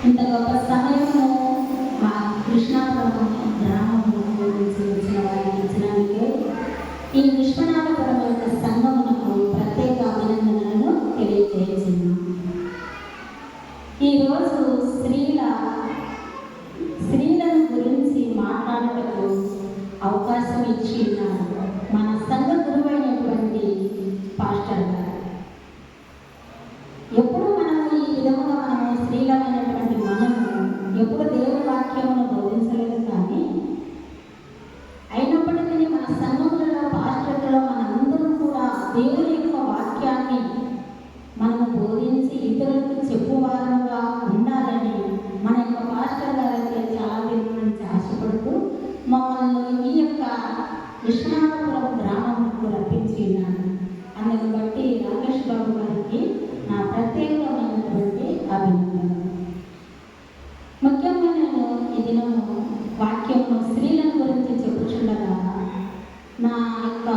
ఇంత గొప్ప సమయంలో మా కృష్ణాపురం గ్రామంలో వచ్చిన వారికి ఇచ్చినందుకే ఈ విశ్వనాథపురం యొక్క సంఘమునకు ప్రత్యేక అభినందనలను తెలియజేస్తున్నాను. ఈరోజు స్త్రీలను గురించి మాట్లాడటకు అవకాశం ఇచ్చి ఉన్నారు మన సంఘ గురువైనటువంటి పాస్టర్ గారు. ఎప్పుడు మనము స్త్రీలమైనటువంటి ఎప్పుడు దేవుని వాక్యమును బోధించలేదు, కానీ అయినప్పటికీ మన సంఘములలో పాస్టర్లలో మనందరం కూడా దేవుని యొక్క వాక్యాన్ని మనము బోధించి ఇతరులకు చెప్పువారుగా ఉండాలని మన యొక్క పాస్టర్ గారైతే చాలా దినం నుంచి ఆశపడుతూ మమ్మల్ని ఈ యొక్క విశ్వనాథపురం గ్రామంకు రప్పించి ఉన్నాను. అందుని బట్టి రాకేష్ బాబు గారికి నా ప్రత్యేకమైనటువంటి అభినందనలు. ముఖ్యంగా నేను ఈ దినము వాక్యము స్త్రీలను గురించి చెప్పుచుండగా నా యొక్క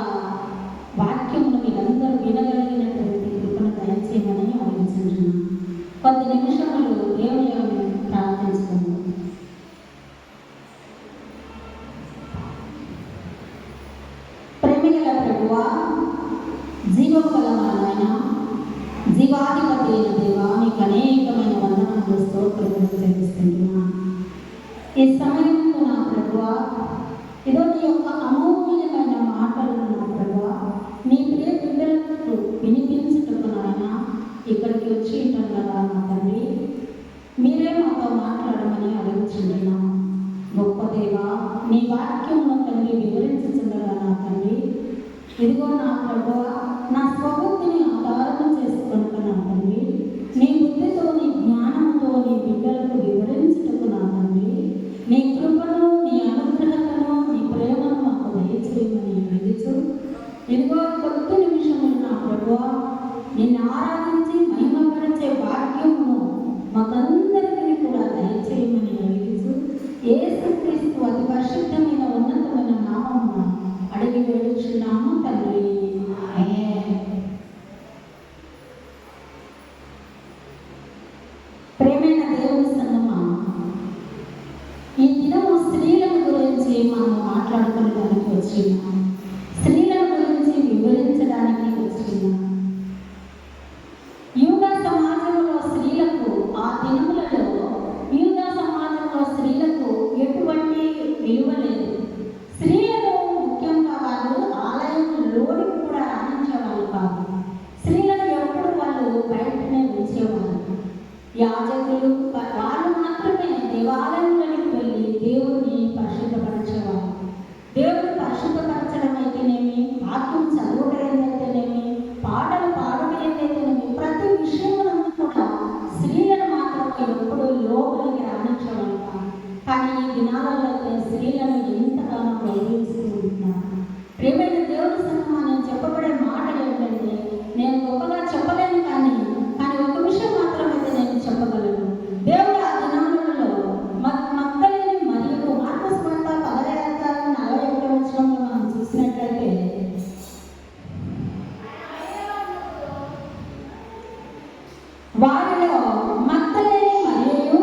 వాక్యమును మీరందరూ వినగలిగినటువంటి కృపను దయచేయమని ఆలోచించున్నాను. కొద్ది నిమిషములు దేవుని ప్రార్థించుకుందాం. ప్రేమిగల ప్రభువా, జీవము గల నాయన, జీవాధిపతి అయిన దేవా, నీకు అనేకమైన వందనములు స్తోత్రములు చెల్లిస్తున్నాను. ఈ సమయంలో నా ప్రభువా, ఇదో నీ యొక్క అమూల్యమైన మాటలను నా ప్రభువా నీ ప్రియ బిడ్డలకు వినిపించుటకు నాయన ఇక్కడికి వచ్చి ఉంటాను కదా నా తండ్రి, మీరే మాతో మాట్లాడమని అడుగుచున్నాను. గొప్ప దేవా, నీ వాక్యమును తండ్రి వివరించుచుండగా నా తండ్రి, ఇదిగో నా ప్రభువా, నా స్వబుద్ధిని ఆధారం చేసుకున్న నా తండ్రి, నీ బుద్ధితో నీ జ్ఞానంతో నీ బిడ్డలకు వివరించుటకు నా తండ్రి, నీ కృపను, నీ అనుగ్రహతను, నీ ప్రేమను మాకు దయచేయమని విధించు. ఇదిగో కొద్ది నిమిషములు నా ప్రభువా నిన్ను ఆరాధించి మహిమపరిచే భాగ్యమును మాకందరికీ కూడా దయచేయమని విధించు. యేసుక్రీస్తు అతి పరిశుద్ధమైన ఉన్నతమైన నామమున అడిగి వేడుచున్నాము తండ్రి. ప్రేమైన దేవుని సంగమా, ఈ దినము స్త్రీల గురించి మనం మాట్లాడుకోవడానికి వచ్చినాం. స్త్రీల గురించి వివరించడానికి వచ్చినాం. యూదా సమాజంలో స్త్రీలకు, ఆ దినములలో యూదా సమాజంలో స్త్రీలకు ఎటువంటి విలువ లేదు. స్త్రీలను ముఖ్యంగా వాళ్ళు ఆలయంలోని కూడా రాణించేవాళ్ళు కాదు. స్త్రీలను ఎప్పుడు వాళ్ళు బయటనే ఉంచేవాళ్ళు. యాజకులు వాళ్ళు మాత్రమే దేవాలయంలోకి వెళ్ళి దేవుడిని పరిశుద్ధపరచేవారు. దేవుడు పరిశుద్ధపరచడం అయితేనేమి, వాక్యం చదవడం అయితేనేమి, పాటలు పాడడం అయితేనేమి, ప్రతి విషయంలో కూడా స్త్రీలను మాత్రమే ఎప్పుడు లోపలికి రాణించేవాళ్ళు కాదు. కానీ ఈ దినాలలో స్త్రీలను ఎంతగానో గౌరవిస్తూ ఉంటున్నారు. ప్రేమైన దేవుని సంగమా, నేను చెప్పబడే మాటలు ఏంటంటే, నేను గొప్పగా చెప్పలేను, కానీ ఒక విషయం మాత్రమైతే నేను చెప్పగలను. దేవుడు ఆ దినాలలో మగ్దలేని మరియు మార్కు సువార్త 16:41 వచనంలో మనం చూసినట్లయితే, వారిలో మగ్దలేని మరియు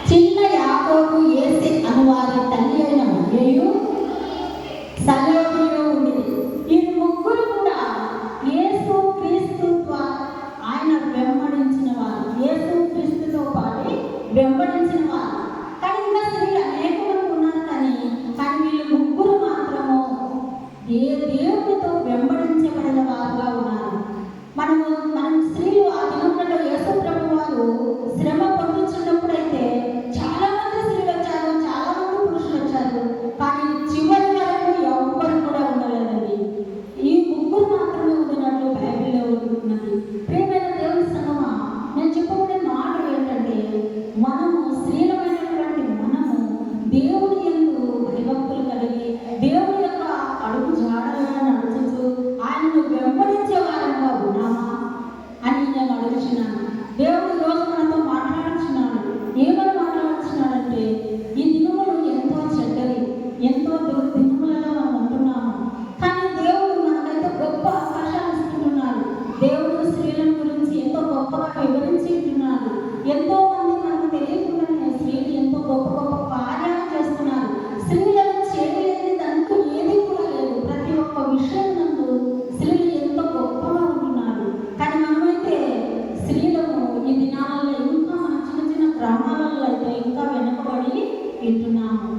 చిన్న యాకోబు, యేసే అనువారి తల్లి అయిన మరియు, సలోమియు ఉండేది. ఈ ముగ్గురు కూడా యేసు క్రీస్తు ఆయన వెంబడించిన వారు, యేసు క్రీస్తుతో పాటు వెంబడించిన వారు. కానీ ఇంకా స్త్రీలు అనేక మంది ఉన్నారు, కానీ వీళ్ళు ముగ్గురు మాత్రము దేవునితో వెంబడించబడిన వారుగా ఉన్నారు. మనం వివరించి ఉంటున్నారు. ఎంతో మంది మనకు తెలియకుండానే స్త్రీలు ఎంతో గొప్ప గొప్ప కార్యాలు చేస్తున్నారు. స్త్రీలను చేయలేదంటూ ఏది కూడా లేదు. ప్రతి ఒక్క విషయం నందు స్త్రీలు ఎంతో గొప్పగా ఉంటున్నారు. కానీ మనమైతే స్త్రీలను ఈ దినాలలో ఇంకా మన చిన్న చిన్న గ్రామాలలో అయితే ఇంకా వెనుకబడి ఉంటున్నాము.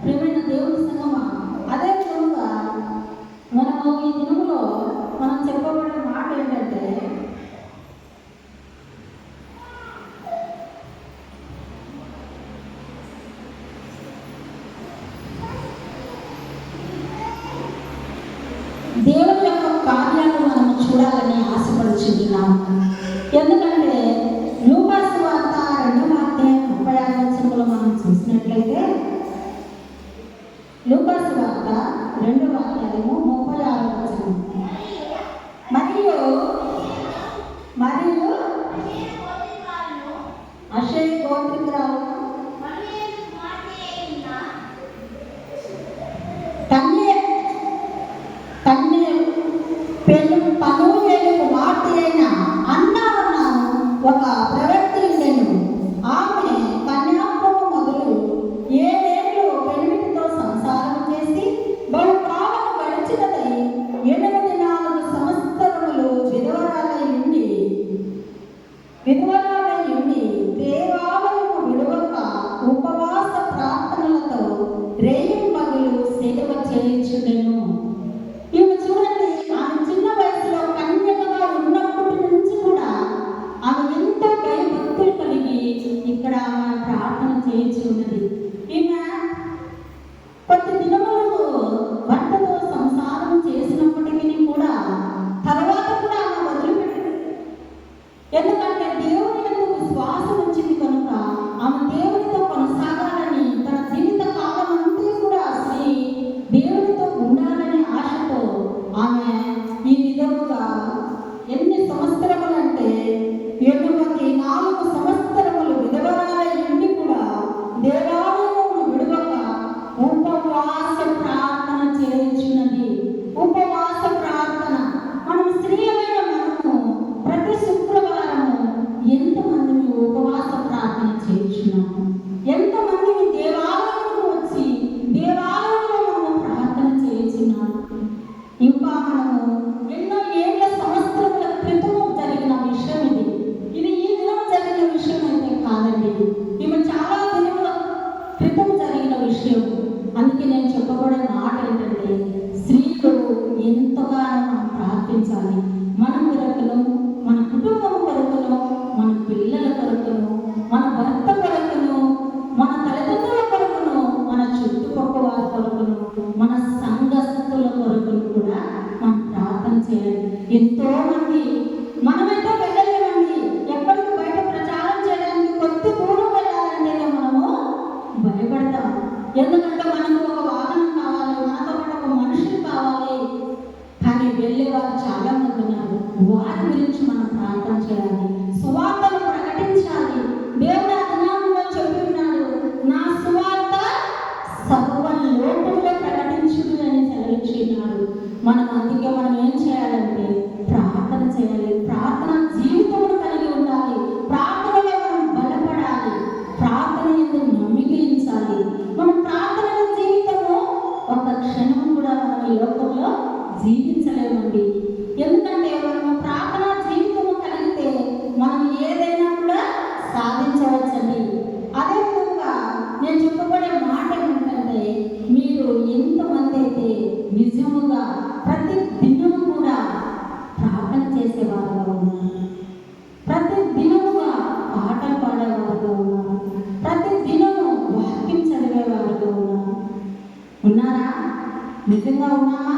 ప్రియమైన దేవుని సంగమా, అదే విధంగా మనము ఈ దినములో మనం చెప్పబడిన మాట ఏంటంటే, దేవుని యొక్క కార్యాలు మనము చూడాలని ఆశపడుచున్నాము. ఎందుకంటే లూకా సువార్త 2వ అధ్యాయం 36వ వచనంలో మనం చూసినట్లయితే, లూకా సువార్త 2వ అధ్యాయము 36వ వచనం, మరియు అషే గోత్రికురాలు పనువేలు కుమార్తె అయిన అన్నా ఒక ప్రవక్త ఉండెను. ఆమె కన్యాత్వము మొదలు 7 ఏళ్ళు పెనిమిటితో సంసారం చేసి బహు కాలం గడిచినదై 84 సంవత్సరములు విధవరాలై ఉండి దేవాలయము విడవక ఉపవాస ప్రార్థనలతో రేయింబగలు సేవ చేయించుండెను. ఈమె చూడండి, ఆమె చిన్న వయసులో కన్యకగా ఉన్నప్పటి నుంచి కూడా ఆమె ఎంతో భయభక్తులు కలిగి ఇక్కడ ఆమె ప్రార్థన చేయించి ఉన్నది. ఈమె కొద్ది దినములు భర్తతో సంసారం చేసినప్పటికీ కూడా తర్వాత కూడా ఆమె వదిలిపెట్టింది. ఎందుకంటే దేవుని ఎందుకు విశ్వాసం వచ్చింది కనుక ఆమె దేవునితో కొనసాగాలని, తన జీవిత కాలం అంతా కూడా స్త్రీ దేవునితో ఉండాలనే ఆశతో ఆమె ఈ విధముగా ఎన్ని సంవత్సరములు అంటే 84 సంవత్సరములు విధవరాలై ఉండి కూడా దేవాలయమును విడవక ఉపవాస ప్రార్థన చేయించున్నది. ఉపవాస ప్రార్థన మనం స్త్రీలైన మనము ప్రతి శుక్రవారము ఎంతమంది ఉపవాస ప్రార్థన చేయించున్నాము? ఎంతమంది దేవాలయంలో వచ్చి దేవాలయంలో మనము ప్రార్థన చేయించున్నాము? ఇంకా మనము ఎన్నో ఏళ్ళ సంవత్సరముల క్రితము జరిగిన విషయం ఇది ఈ దినం జరిగిన విషయం అయితే కాదండి. ఇవి చాలా దినముల క్రితం జరిగిన విషయం. అందుకే నేను చెప్పబడే మాట ఏంటంటే, స్త్రీలు ఎంతగానో మనం ప్రార్థించాలి. మన కొరకును, మన కుటుంబం కొరకును, మన పిల్లల కొరకును, మన భర్త కొరకును, మన తల్లిదండ్రుల కొరకును, మన చుట్టుపక్కల వారి కొరకును, మన సంఘస్థుల కొరకును కూడా మనం ప్రార్థన చేయాలి. ఎంతో మంది మనమైతే వెళ్ళలేమండి. ఎక్కడికి బయట ప్రచారం చేయడానికి కొద్ది దూరం వెళ్ళాలంటేనే మనము భయపడతాం. ఎందుకంటే మనకు ఒక వాహనం కావాలి, మనతో పాటు ఒక మనుషులు కావాలి. కానీ వెళ్ళే వారు చాలా మంది ఉన్నారు. వారి గురించి మనం ప్రార్థన చేయాలి, సువార్తను ప్రకటించాలి. దేవుడు ఆ దినాల్లో చెప్పి ఉన్నాడు, నా సువార్త సర్వలోకంలో ప్రకటించుడు అని సెలవిచ్చినాడు. మనం అందుకే మనం ఏం చేయాలంటే ప్రార్థన చేయాలి. ప్రార్థన జీవితమును కలిగి ఉండాలి. ప్రార్థనలో మనం బలపడాలి. ప్రార్థన ఎందుకు నమ్మికించాలి. మన ప్రార్థన జీవితము ఒక క్షణం కూడా మనం ఈ లోకంలో జీవించలేమండి. ఎందుకంటే మనము ప్రార్థన జీవితము కలిగితే మనం ఏదైనా కూడా సాధించవచ్చండి. అదేవిధంగా నేను చెప్పబడే మాట ఏమిటంటే, మీరు ఎంతమంది అయితే నిజముగా ప్రతి దినము కూడా ప్రార్థన చేసేవారుగా ఉన్నారు, ప్రతి దినముగా పాటలు పాడేవారుగా ఉన్నారు, ప్రతి దినము వాక్యం చదివేవారుగా ఉన్నారు, ఉన్నారా? నిజంగా ఉన్నామా?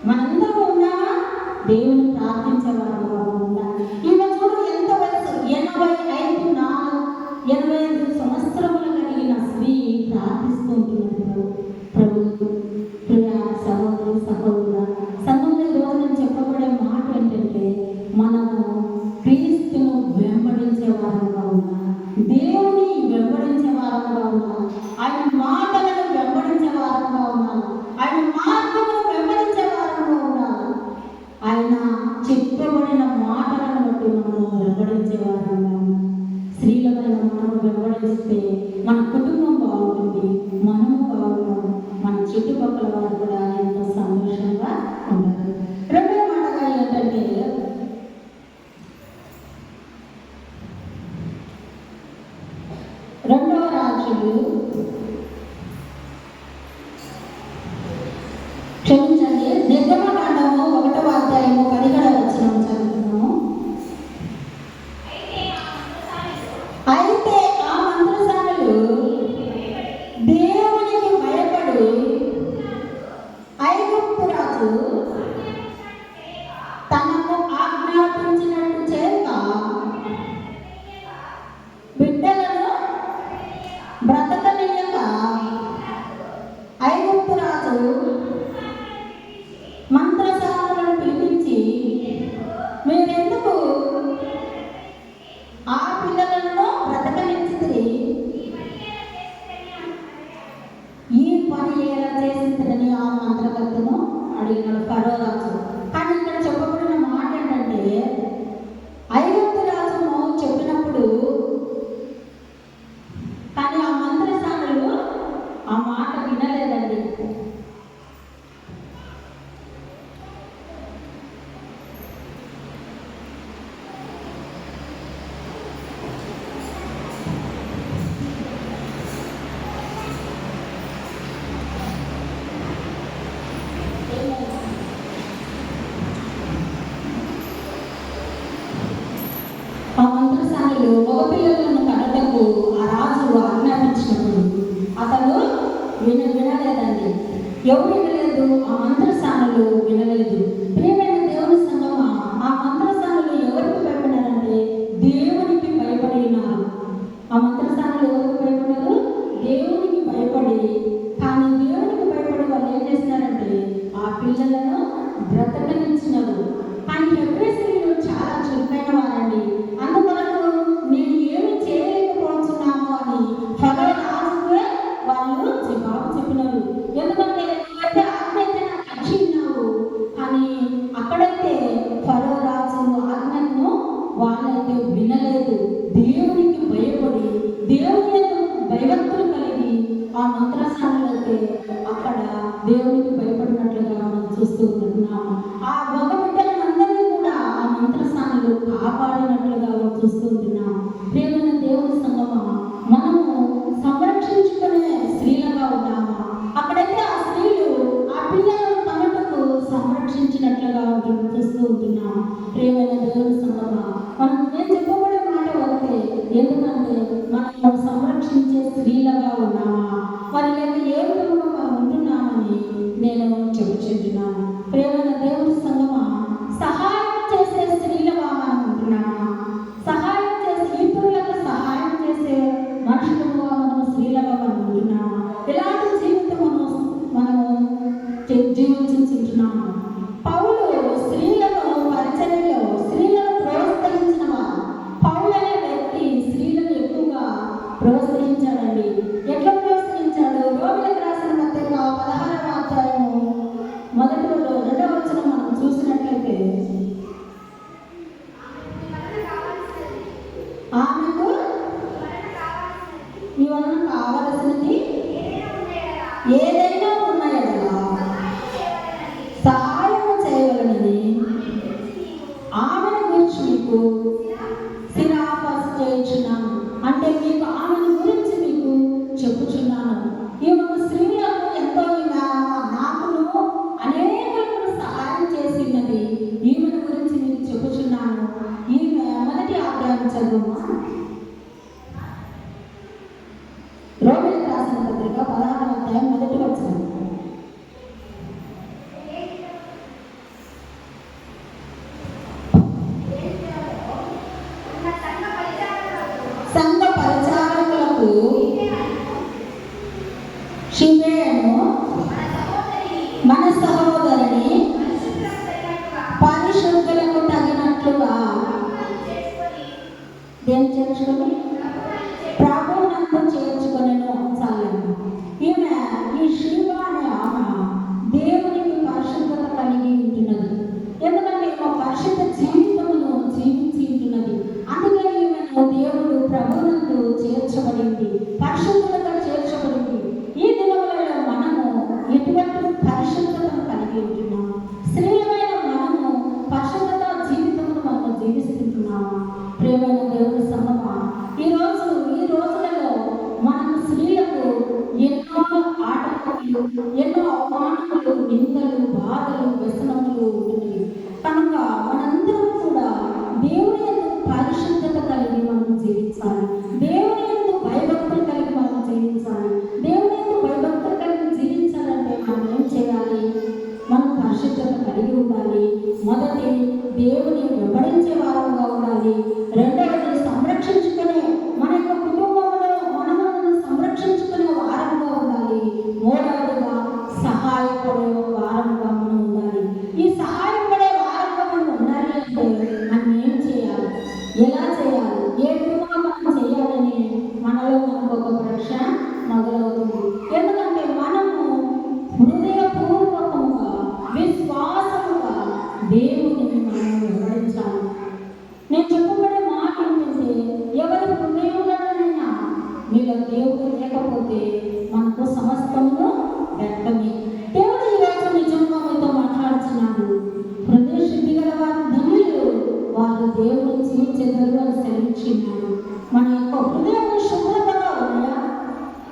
మనందరూ ఉన్నామా? దేవుని ప్రార్థించేవారుగా ఉన్నారు. ఈమె చూడు, ఎంత వయసు 85 సంవత్సరములు కలిగిన స్త్రీ ప్రార్థిస్తుంటున్నారు. ప్రభు ప్రియ సహోదరు సహోదరుల సంఘంలో ఈరోజు నేను చెప్పబడే మాట ఏంటంటే, మనము క్రీస్తును వెంబడించే వారంగా ఉన్నాం, దేవుని వెంబడించే వారంగా ఉన్నాం, ఆయన మాటలను వెంబడించే వారంగా ఉన్నాం, ఆయన మార్గమును వెంబడించే వారంగా ఉన్నాం, ఆయన చెప్పబడిన మాటలను బట్టి మనము వెంబడించే నెరవేరిస్తే మన కుటుంబం బాగుంటుంది, మనము బాగుంటాం, మన చుట్టుపక్కల వారు కూడా ఎంతో సంతోషంగా ఉంటారు. రెండో మాటగా ఏంటంటే రెండవ రాజులు క్షమించండి, నిర్గమకాండము 1వ అధ్యాయము 17వ వచనం చదువుతున్నాము. అయితే ఆ మంత్రసానులు దేవునికి భయపడి ఐగుప్తు రాజు తనకు ఆజ్ఞాపించినట్టు చేత బిడ్డలను బ్రతకనీయక ఐగుప్తు రాజు మంత్రసానులను పిలిపించి, మీరెందుకు ఆ పిల్లలను బ్రతకనిచ్చితిరి, ఈ పని ఎలా చేసిందని ఆ మంత్రకర్తను అడిగినాడు ఫరో రాజు. కానీ ఇక్కడ చెప్పబడిన మాట ఏంటంటే, ఐగుప్తు రాజును చెప్పినప్పుడు కానీ ఆ మంత్రసానులు ఆ మాట వినలేదండి. ఆ మంత్రసానులు మగపిల్లలను కనటకు ఆ రాజు ఆజ్ఞాపించినప్పుడు అతను వినలేదండి. ఎవరు వినలేదు? ఆ మంత్రసానులు వినలేదు. ప్రియమైన దేవుని సంగమా, ఆ మంత్రసానులు ఎవరికి భయపడారంటే దేవునికి భయపడినారు. ఆ మంత్రసానులు ఎవరికి భయపడ్డారు? దేవునికి భయపడి. కానీ దేవునికి భయపడి వాళ్ళు ఏం చేసినారంటే ఆ పిల్లలను బ్రతకనిచ్చినారు. కానీ హెబ్రేయులు చాలా చురుకైన వారండి. అందువరకు నేను ఏమి చేయలేకపోతున్నాము అని ఫరో రాజుకే వాళ్ళు జవాబు చెప్పినారు. ఎందుకంటే నువ్వైతే ఆజ్ఞ అయితే నాకు ఇచ్చినావు, కానీ అక్కడైతే ఫరో రాజు ఆజ్ఞను వాళ్ళైతే వినలేదు. దేవునికి భయపడి దేవుని భయభక్తులు కలిగి ఆ మంత్రసానులైతే అక్కడ దేవునికి భయపడినట్లుగా మనం చూస్తూ ఉంటున్నాము. ఆ మగ బిడ్డలందరినీ కూడా ఆ మంత్రసానులు కాపాడినట్లుగా మనం చూస్తూ ఉంటున్నాము. ప్రియమైన దేవుని సంగమా, మనము సంరక్షించుకునే స్త్రీలుగా ఉన్నామా? అక్కడైతే ఆ స్త్రీలు ఆ పిల్లలను తమకు సంరక్షించినట్లుగా చూస్తూ ఉంటున్నాము. ప్రియమైన దేవుని సంగమా, మనం నేను చెప్పబడే మాట వస్తే ఎందుకంటే మనం సంరక్షించే స్త్రీలుగా ఉన్నామా, మరి లేక ఏ విధంగా మనం ఉంటున్నామని నేను చెప్పుచున్నాను. ప్రియమైన దేవుని సంగమా, సహాయం చేసే స్త్రీలుగా మనం ఉంటున్నామా? సహాయం చేసే ఇతరులకు సహాయం చేసే మనుషులుగా మనం స్త్రీలుగా మనం ఉంటున్నామా? ఎలాంటి జీవితం మనము జీవించుకుంటున్నాము? పౌలు స్త్రీలను పరిచర్యలో స్త్రీలను ప్రోత్సహించిన వారు. పౌలు అనే వ్యక్తి స్త్రీలను ఎక్కువగా ప్రోత్సహించాడండి. ఎట్లా ప్రోత్సహించాడు? రోమిలకు రాసిన పత్రిక 16వ అధ్యాయము 2వ వచనం మనం చూసినట్లయితే, ఆమెకు నీ వలన కావలసినది ఏదైనా ఉన్నాయా సహాయం చేయగలనని ఆమెను గురించి మీకు సిరాఫాసు చేయించున్నాను. అంటే మీకు ఆమెను గురించి మీకు చెప్పుచున్నాను. ఈమె స్త్రీలకు ఎంతో నాకును అనేకులకు సహాయం చేసినది. ఈమెను గురించి మీకు చెప్పుచున్నాను. ఈమె మొదటి అధ్యాయం చదువుమా. రోమిలకు రాసిన పత్రిక 16వ అధ్యాయం 1వ వచనం. సంఘ పరిచారకులకు పరిశుద్ధులుగా చేర్చబడింది. ఈ దినములలో మనము ఎటువంటి పరిశుద్ధతను కలిగి ఉంటున్నాము? స్త్రీలమైన మనము పరిశుద్ధత జీవితమును మనము జీవిస్తుంటున్నాము. ప్రియమైన దేవుని సంగమా, ఈ రోజులలో మనకు స్త్రీలకు ఎన్నో ఆటంకాలు, ఎన్నో అవమానాలు, నిందలు, బాధలు, వ్యసనములు ఉంటున్నాయి. కనుక మనందరం కూడా దేవుని యందు పరిశుద్ధత కలిగి మనం జీవించాలి. దేవుని యందు భయభక్తులు కలిగి మనం జీవించాలి. దేవుని యందు భయభక్తులు కలిగి జీవించాలంటే మనం ఏం చేయాలి? మనం పరిశుద్ధత కలిగి ఉండాలి. మొదటి, దేవుని వెంబడించే వారంగా ఉండాలి. రెండవది, సంరక్షించుకునే మన యొక్క కుటుంబంలో మనము సంరక్షించుకునే వారంగా ఉండాలి. మూడవదిగా, సహాయపడే వారంగా మనం ఉండాలి. ఈ సహాయపడే వారంగా మనం ఉండాలి అంటే మనం ఏం చేయాలి? ఎలా చేయాలి? ఏ విధంగా మనం చేయాలని మనలో మనకు ఒక ప్రశ్న మొదలవుతుంది. ఎందుకంటే మనము హృదయపూర్వకంగా, విశ్వాసముగా దేవుని మనం వివరించాలి. నేను చెప్పబడే మాట ఏంటంటే, ఎవరి హృదయంలోనైనా మీలో దేవుడు లేకపోతే మనకు సమస్తమును వ్యర్థమే. దేవుడు ఈరోజు నిజంగా మీతో మాట్లాడుతున్నాడు. హృదయ శుద్ధి గల వారు ధన్యులు, వారు దేవుడు చూచెదరు అని సెలవిచ్చినాడు. మన యొక్క హృదయం శుభ్రంగా ఉన్నాయా?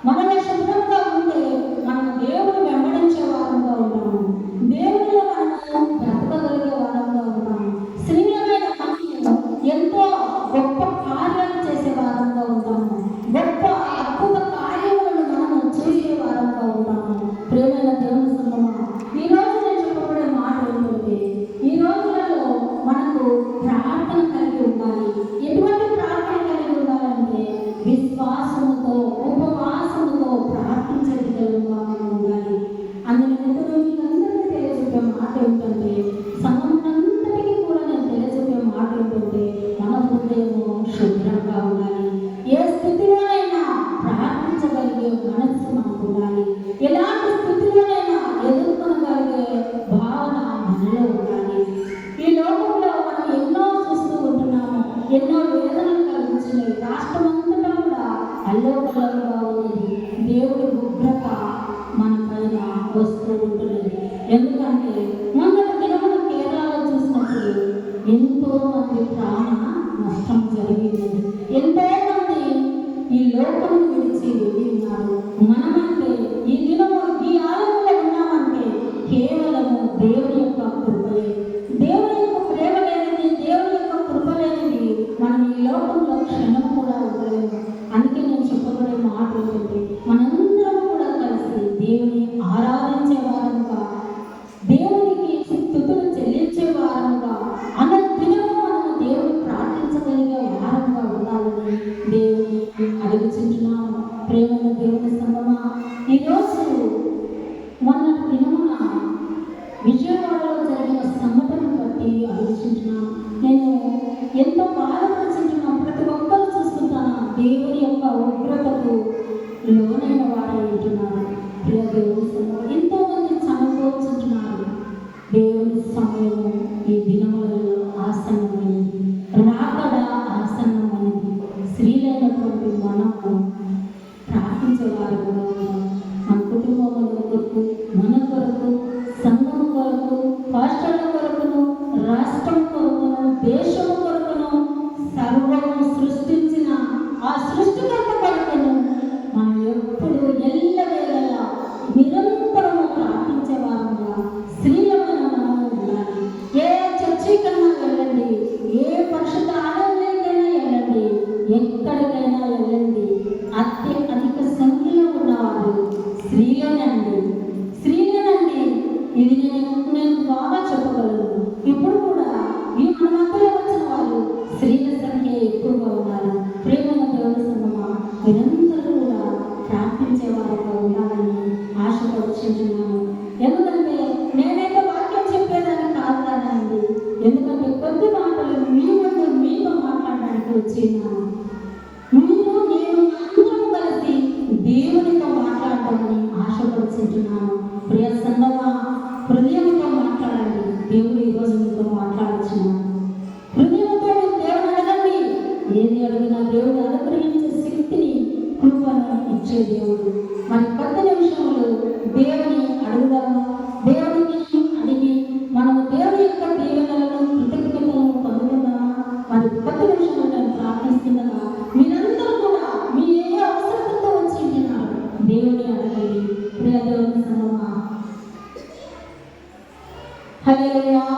మనలో శుభ్రంగా ఉంటే మనం దేవుడు వెంబడించే వారంగా ఉంటాము. దేవుడిలో మనము బ్రతకగలిగే వారంగా ఉంటాము. స్త్రీలమైన మనము ఎంతో గొప్ప కార్యాలు చేసే వారంగా ఉంటాము. గొప్ప అద్భుత కార్యములను మనము చేసే వారంగా ఉంటాము. ప్రియమైన దేవుని సంగమా, ఈ రోజు నేను చెప్పబడే మాట ఏంటంటే, ఈ రోజులలో మనకు ప్రార్థన కలిగి ఉండాలి. ఎటువంటి ప్రార్థన కలిగి ఉండాలంటే, విశ్వాసముతో, ఉపవాసముతో ప్రార్థించగలుగుగా మనం ఉండాలి. అందులో మీకందరికీ తెలియజెప్పే మాట ఏంటంటే, సంఘమంతటికీ కూడా నేను తెలియజెప్పే మాట ఏంటంటే, మన హృదయము శుభ్రంగా ఉండాలి. ఏ స్థితిలోనైనా ప్రార్థించగలిగే మనస్సు మనకు ఉండాలి. ఎలాంటి స్థితిలోనైనా ఎదుర్కొనగలిగే భావన మనలో ఉండాలి. ఈ లోకంలో మనం ఎన్నో చూస్తూ ఉంటున్నాము. ఎన్నో వేదనలు కలిగించినవి. రాష్ట్రమంతటా కూడా అల్లోకల్లోగా ఉన్నది. దేవుడి ఉగ్రత మన పైన వస్తూ ఉంటున్నది. ఎందుకంటే మొన్నటి దినమున కేరళలో చూసినప్పుడు ఎంతో మంది ప్రాణ నష్టం జరిగింది. ఎంతో మంది ఈ లోకం విడిచి వెళ్ళి ఉన్నారు. మనమంటే ఈ దినము ఈ ఆలయంలో ఉన్నామంటే కేవలము దేవుని యొక్క కృపలే. దేవుని యొక్క ప్రేమ లేనిది, దేవుని యొక్క కృప లేనిది మనం ఈ లోకంలో క్షణం కూడా ఉండలేము. అందుకే నేను చెప్పబడే మాట ఏంటంటే, మనందరం కూడా కలిసి దేవుని ఆరాధించే వారంగా, దేవునికి స్తుతులు చెల్లించే వారంగా, దినము మనము దేవుని ప్రార్థించగలిగే వారంగా ఉండాలని దేవుని అడుగుచుంటున్నాము. ప్రేమల దేవుని సంగమా, ఈరోజు మొన్నటి దినమున విజయవాడలో జరిగిన సంఘటన బట్టి ఆలోచించున్నాను. నేను ఎంతో బాధపడుచుంటున్నాను. ప్రతి ఒక్కరు చూస్తుంటాను దేవుని యొక్క ఉగ్రతకు లోనైన వారు ఉంటున్నారు. ప్రియ దేవుని సంఘం, ఎంతో మంది చనిపోతుంటున్నారు. దేవుని సమయము ఈ దినములలో ఆసన్నమైనది, రాకడ ఆసన్నమైనది. స్త్రీలైనటువంటి మనము ప్రార్థించేవారు కూడా మన కుటుంబముల కొరకు, మన కొరకు, సంఘం కొరకు, పాస్టర్ల కొరకును, రాష్ట్రం కొరకును, దేశము కొరకును, సర్వము సృష్టించిన ఆ సృష్టికర్త కొరకును మనం ఎప్పుడు ఎల్లవేళలా నిరంతరము ప్రార్థించేవారుగా స్త్రీలమైన మనము ఉండాలి. ఏ చర్చి కన్నా వెళ్ళండి, ఏ పరిశుద్ధ ఆలయాలకైనా వెళ్ళండి, ఎక్కడికైనా వెళ్ళండి, అధిక సంఖ్యలో ఉన్నవారు స్త్రీలేనండి. ఇది నేను బాగా చెప్పగలను. ఇప్పుడు కూడా ఈ మన మధ్యలో వచ్చిన వారు స్త్రీల సంఖ్య ఎక్కువగా ఉన్నారు. ప్రేమల దేవుని సంగమా, నిరంతరం కూడా ప్రార్థించే వారుగా ఉండాలని ఆశపడుచున్నాను. ఎందుకంటే నేనైతే వాక్యం చెప్పేదాన్ని కాదండి. ఎందుకంటే కొద్ది మాటలు మీ ముందు మీతో మాట్లాడడానికి వచ్చినాను. మీరు నేను అందరం కలిసి దేవునితో మాట్లాడతామని ఆశపడుచున్నాను. ప్రియ సంగమా, హృదయంతో మాట్లాడండి. దేవుడు ఈరోజు మీతో మాట్లాడుచున్నాను. హృదయంతో మీరు దేవుని అడగండి. ఏది అడిగినా దేవుడు అనుగ్రహించే శక్తిని, కృపను ఇచ్చే దేవుని అడగండి. ప్రియ దేవుని సమూహ హల్లెలూయా.